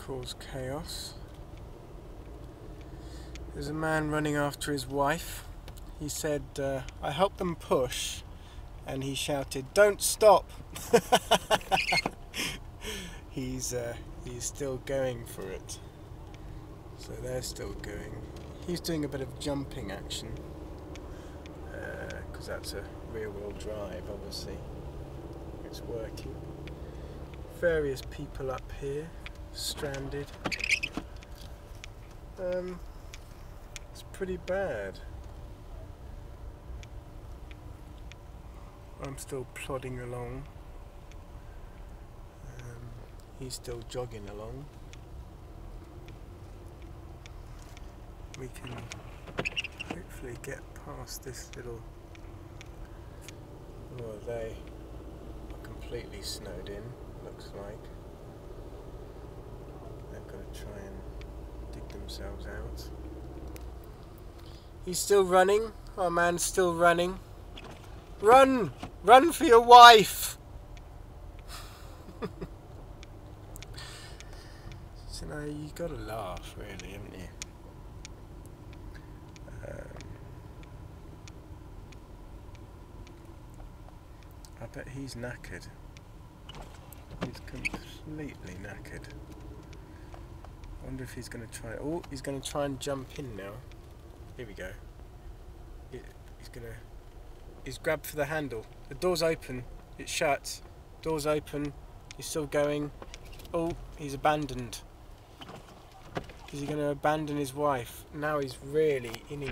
cause chaos. There's a man running after his wife. He said, I helped them push, and he shouted, "Don't stop!" He's still going for it. So they're still going. He's doing a bit of jumping action, because that's a rear-wheel drive, obviously. It's working. Various people up here, stranded. It's pretty bad. I'm still plodding along. He's still jogging along. We can hopefully get past this little... Oh, they are completely snowed in, looks like. They've got to try and dig themselves out. He's still running. Our man's still running. Run! Run for your wife! So now you gotta laugh, really, haven't you? I bet he's knackered. He's completely knackered. I wonder if he's going to try... Oh, he's going to try and jump in now. Here we go. He's grabbed for the handle. The door's open. It's shut. Door's open. He's still going. Oh, he's abandoned. Is he going to abandon his wife? Now he's really in